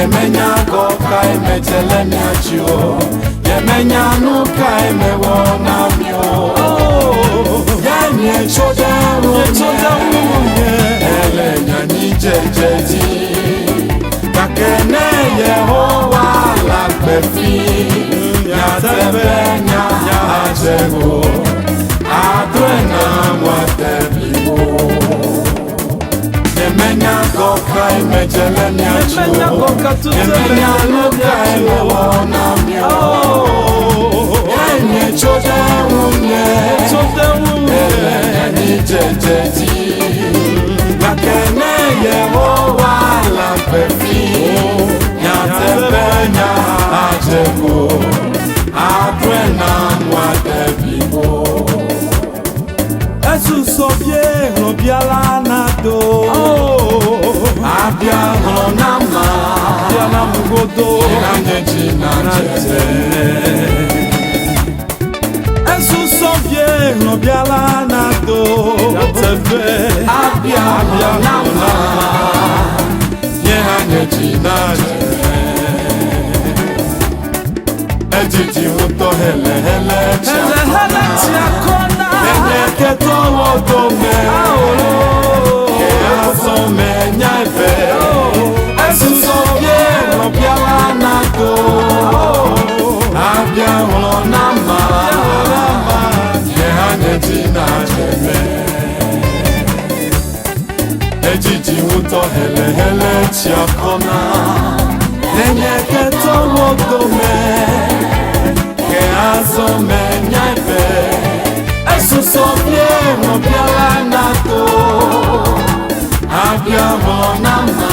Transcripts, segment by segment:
Yemenya goka imejelenya chio, yemenya nuka imewona mio. Yenye choda unye, elenya nijejeji. Kakene Yehowa lakbefi, nyatebenya nyajego, adwena mwatebiwo. Yemenya goka imejelenya chio, yemenya nuka imewona mio. Yenye choda unye, elenya nijejeji. Kakene Yehowa lakbefi, nyatebenya ajego, adwena mwatebiwo. Esu sobie robiala nado, Abia honama, abia na mugodo, nanye jete. Esu sobie robiala nado, tebe, Abia honama, nanye jete. Ejiji uto hele hele chiakona, enye keto wodome, asome nyaife. Esusovye robiala nado, abia honama, nanye jete. Ejiji uto hele hele chiakona, enye keto wodome, asome nyaife. Esusovye robiala nado, abia honama,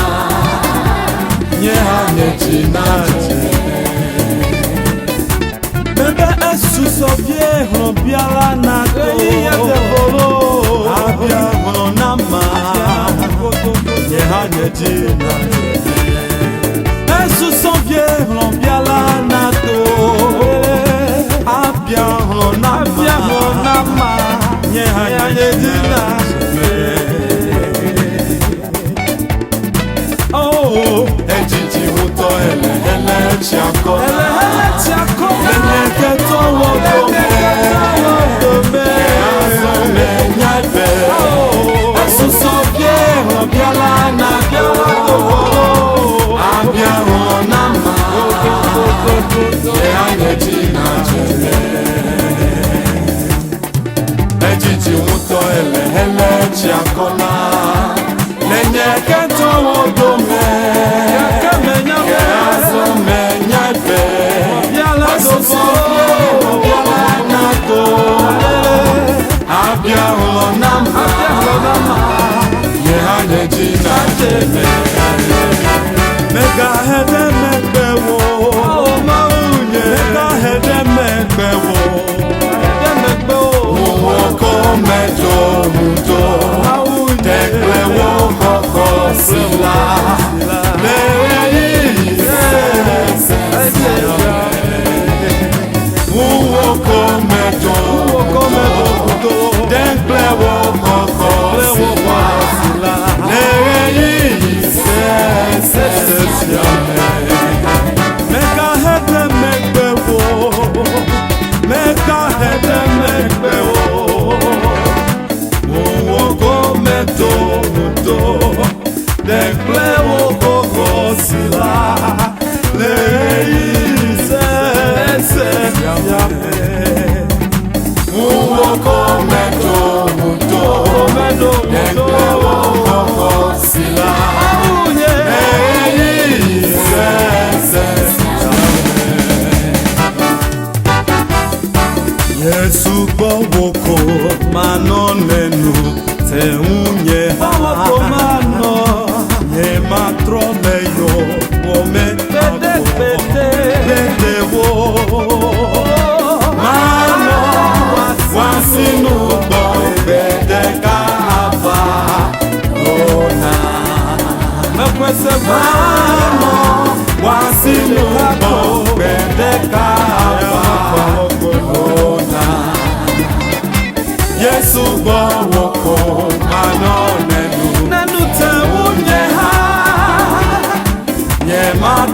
nanye jete. bebe esu sobie robiala nado, Abia honama, nanye jete. Esu sobie robiala nado, Abia abia honama, nanye jete. oh, Ejiji uto hele hele chiakona, ele chiakona, enye keto wodome, asome nyaife. Esusovye robiala nado, abia honama, nanye jete. Ejiji uto hele hele chiakona, nenye keto wodome, asome nyaife. Esusovye robiala nado, abia honama, nanye jete. mega hede megbewo, mega hede megbewo, Woko mejo mudo, tekwe woko sila. Leyi se, woko mejo mudo, tekwe woko sila. Leyi se, mega hede megbewo, mega hede megbewo, woko meto mudo, dekle woko sila, leyi se yame. woko mejo mudo, tekwe woko sila. Leyi se. Yesu bọ̀wọ̀kọ̀ manọ nenu te unye ha mano ye matro meyo ome pede wo Mano wasinu bo bede kava ona. mekwese Mano wasinu bo bede kava ona. Yesu bo woko mano nenu nenu te unye ha ye mat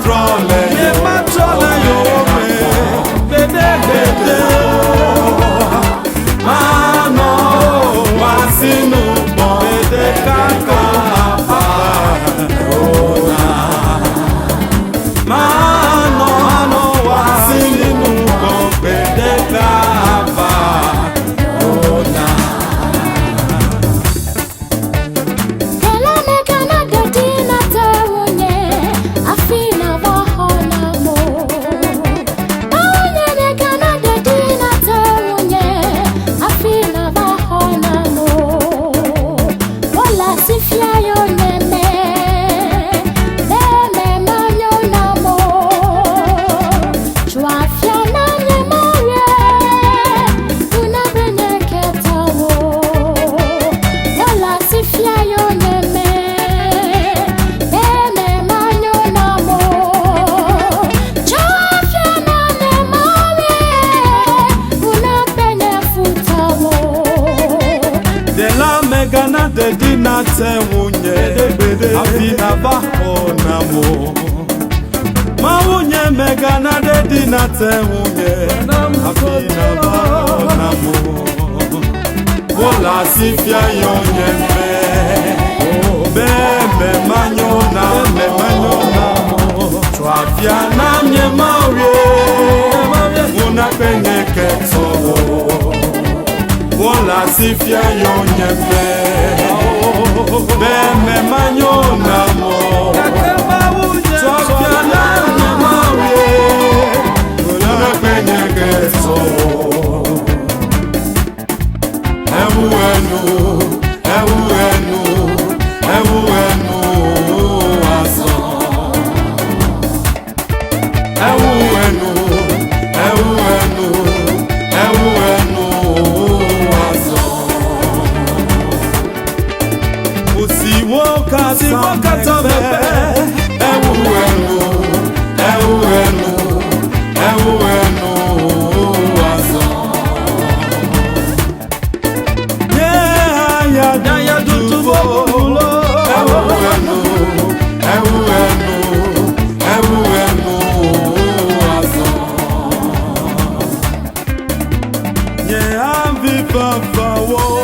dedi na te wunye afina baho na mo ma wunye mega na dedi na te wunye afina baho na mo wola sifia yonye me manyo na mo twafia na mye mawe una penye keto wola sifia yonye me manyo na mo twafia na mye mawe una penye keto ewuenu aso ewuenu aso usiwo katabe ewuenu aso ya dutubo ewuenu aso nye ambi fafawo